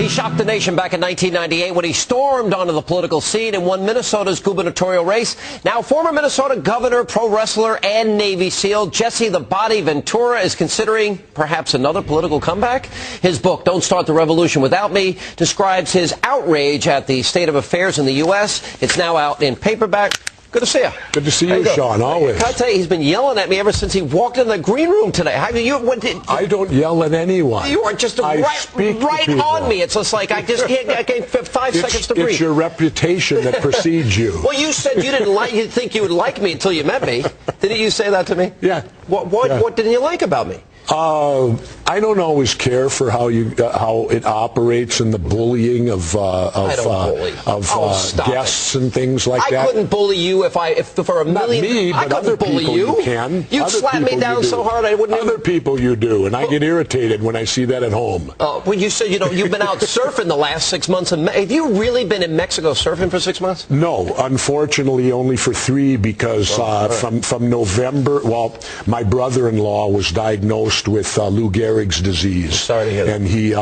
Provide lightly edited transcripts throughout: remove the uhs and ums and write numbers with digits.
He shocked the nation back in 1998 when he stormed onto the political scene and won Minnesota's gubernatorial race. Now, former Minnesota governor, pro wrestler, and Navy SEAL Jesse the Body Ventura is considering perhaps another political comeback. His book, Don't Start the Revolution Without Me, describes his outrage at the state of affairs in the U.S. It's now out in paperback. Good to see you. Good to see you, Sean, always. Can I tell you, he's been yelling at me ever since he walked in the green room today. I don't yell at anyone. You are just right on me. It's just like I gave 5 seconds to breathe. It's your reputation that precedes you. Well, you said you didn't think you would like me until you met me. Didn't you say that to me? Yeah. What didn't you like about me? I don't always care for how it operates and the bullying of guests and things like that. I couldn't bully you if for a million. Not me, but other people you can. You'd slap me down so hard I wouldn't. Other people you do, and I get irritated when I see that at home. Well, you said you've been out surfing the last 6 months. Have you really been in Mexico surfing for 6 months? No, unfortunately, only for 3 because from November. Well, my brother-in-law was diagnosed with Lou Gehrig's disease. Sorry to hear that. And he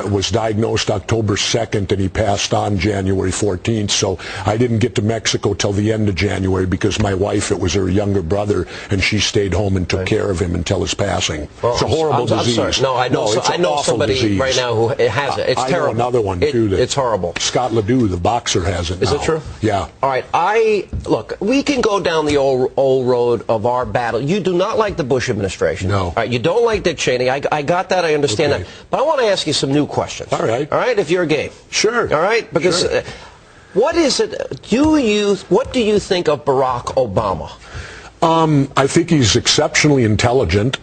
was diagnosed October 2nd, and he passed on January 14th. So I didn't get to Mexico till the end of January because my wife, it was her younger brother, and she stayed home and took care of him until his passing. Well, it's a horrible disease. I'm sorry. No, I know somebody disease. right now who has it. It's terrible. I know another one, too. It's horrible. Scott Ledoux, the boxer, has it now. Is it true? Yeah. All right. Look, we can go down the old road of our battle. You do not like the Bush administration. No. All right. You don't like Dick Cheney. I got that. I understand that. But I want to ask you some new questions. All right. All right, if you're game. Sure. All right? Because what is it, what do you think of Barack Obama? I think he's exceptionally intelligent.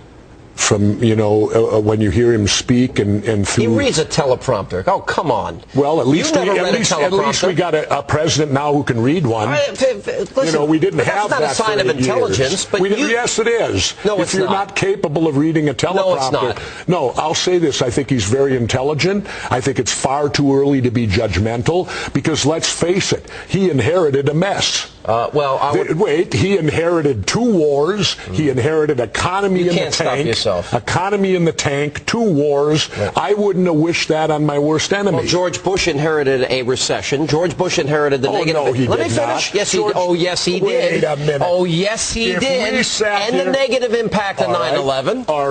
From when you hear him speak and through, he reads a teleprompter. Oh, come on. Well, at least we got a president now who can read one. Listen, we didn't have that. That's not a sign of intelligence. But yes, it is. No, if you're not capable of reading a teleprompter, no, it's not. No, I'll say this: I think he's very intelligent. I think it's far too early to be judgmental because let's face it, he inherited a mess. Wait, he inherited 2 wars. He inherited economy in the tank. Economy in the tank, 2 wars. Right. I wouldn't have wished that on my worst enemy. Well, George Bush inherited a recession. George Bush inherited the negative. No, he Let me did finish. Not. Yes, he. Oh, yes, he did. Wait a minute. Oh, yes, he did. And the negative impact of 9/11. All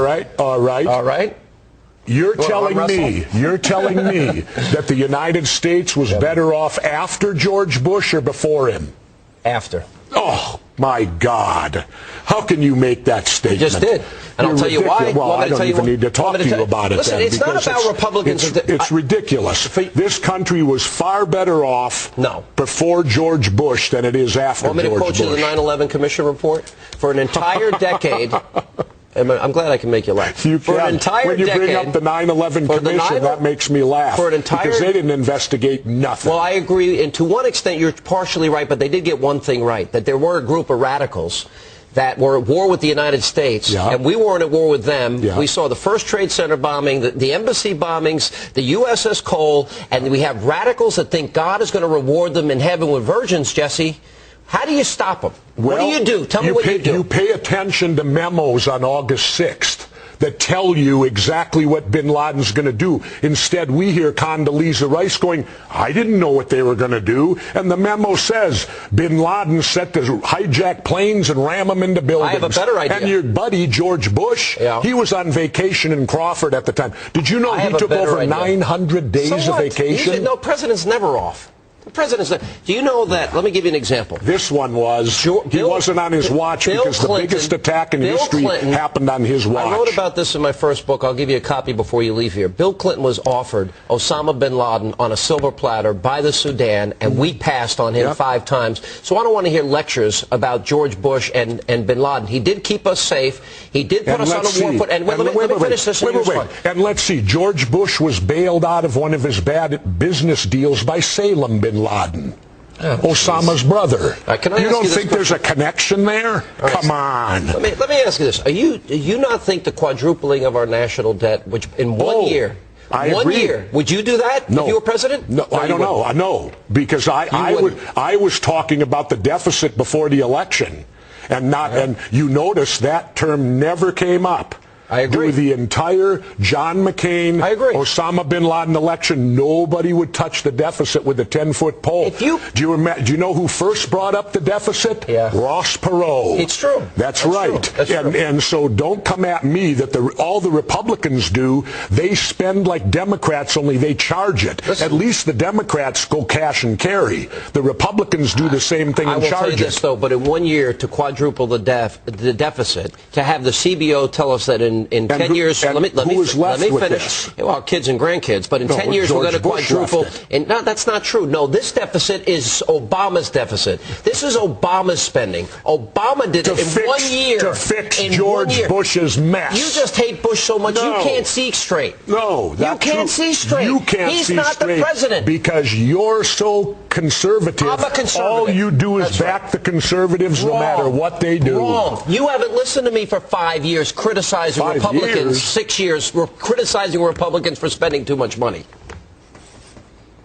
right. You're telling me that the United States was better off after George Bush or before him? After. Oh, my God. How can you make that statement? I just did. And I'll tell you why. Well, I don't even need to talk to you about it. Listen, it's not about Republicans. It's ridiculous. This country was far better off before George Bush than it is after George Bush. Want me to quote you the 9/11 Commission report? For an entire decade... I'm glad I can make you laugh. You can. An entire when you bring up the 9/11 Commission, that makes me laugh. Because they didn't investigate nothing. Well, I agree, and to one extent you're partially right, but they did get one thing right, that there were a group of radicals that were at war with the United States, and we weren't at war with them. Yeah. We saw the first Trade Center bombing, the embassy bombings, the USS Cole, and we have radicals that think God is going to reward them in heaven with virgins, Jesse. How do you stop them? What do you do? Tell me what you do. You pay attention to memos on August 6th that tell you exactly what bin Laden's going to do. Instead, we hear Condoleezza Rice going, I didn't know what they were going to do. And the memo says bin Laden set to hijack planes and ram them into buildings. I have a better idea. And your buddy, George Bush, he was on vacation in Crawford at the time. Did you know he took over 900 days of vacation? No, president's never off. The president's. Do you know that? Let me give you an example. This one was. He wasn't on his watch because the biggest attack in history happened on his watch. I wrote about this in my first book. I'll give you a copy before you leave here. Bill Clinton was offered Osama bin Laden on a silver platter by the Sudan, and we passed on him 5 times. So I don't want to hear lectures about George Bush and bin Laden. He did keep us safe. He did put us on a war foot. And let me finish this. And let's see. George Bush was bailed out of one of his bad business deals by Salem bin Laden, Osama's brother. You don't think there's a connection there? Come on. Let me ask you this. Do you not think the quadrupling of our national debt, which in 1 year, would you do that if you were president? No, I don't know. No, because I was talking about the deficit before the election, and you notice that term never came up. I agree. Do the entire John McCain, I agree. Osama bin Laden election, nobody would touch the deficit with a 10-foot pole. Do you know who first brought up the deficit? Yeah. Ross Perot. It's true. That's right. True. That's true. And so don't come at me that all the Republicans do. They spend like Democrats, only they charge it. Listen, at least the Democrats go cash and carry. The Republicans do the same thing and charge it. I will tell you this, though, but in 1 year to quadruple the deficit, to have the CBO tell us that in 10 years, let me finish. Well, kids and grandkids, but in 10 years we're going to quadruple. And no, that's not true. No, this deficit is Obama's deficit. This is Obama's spending. Obama did it in 1 year. To fix George Bush's mess. You just hate Bush so much you can't see straight. No, you can't see straight. You can't see straight. He's not the president. Because you're so conservative. I'm a conservative. All you do is back the conservatives no matter what they do. Wrong. You haven't listened to me for 5 years criticizing Republicans, 6 years criticizing Republicans for spending too much money.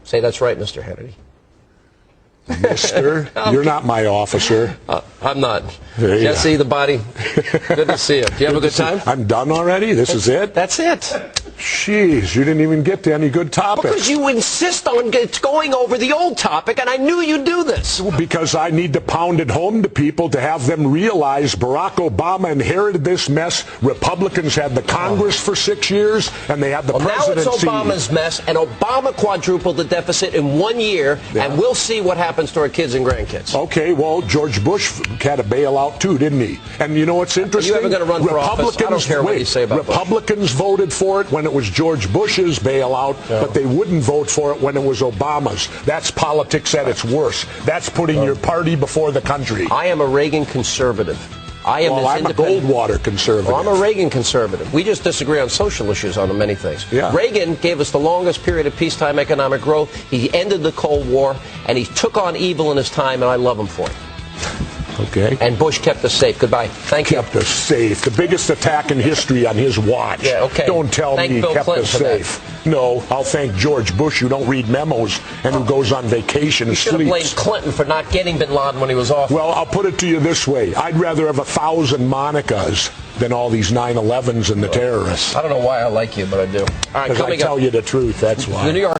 Say that's right, Mr. Hannity. Mister, you're not my officer. I'm not. Jesse, the body. Good to see you. Do you have a good time? I'm done already? This is it? That's it. Jeez, you didn't even get to any good topics. Because you insist on going over the old topic, and I knew you'd do this. Because I need to pound it home to people to have them realize Barack Obama inherited this mess. Republicans had the Congress for 6 years, and they had the presidency. Now it's Obama's mess, and Obama quadrupled the deficit in 1 year, and we'll see what happens to our kids and grandkids. Okay, well, George Bush had a bailout too, didn't he? And you know what's interesting? You haven't got to run for office. I don't care what you say about Republicans voted for it when it was George Bush's bailout, but they wouldn't vote for it when it was Obama's. That's politics at its worst. That's putting your party before the country. I am a Reagan conservative. I'm a Goldwater conservative. Well, I'm a Reagan conservative. We just disagree on social issues on many things. Yeah. Reagan gave us the longest period of peacetime economic growth. He ended the Cold War, and he took on evil in his time, and I love him for it. Okay. And Bush kept us safe. Goodbye. Thank you. Kept us safe. The biggest attack in history on his watch. Yeah, okay. Don't tell me he kept us safe. That. No, I'll thank George Bush, who don't read memos and who goes on vacation and sleeps. You should have blamed Clinton for not getting bin Laden when he was off. Well, I'll put it to you this way. I'd rather have 1,000 Monicas than all these 9/11s and the terrorists. I don't know why I like you, but I do. All right, because I tell you the truth, that's why. The New York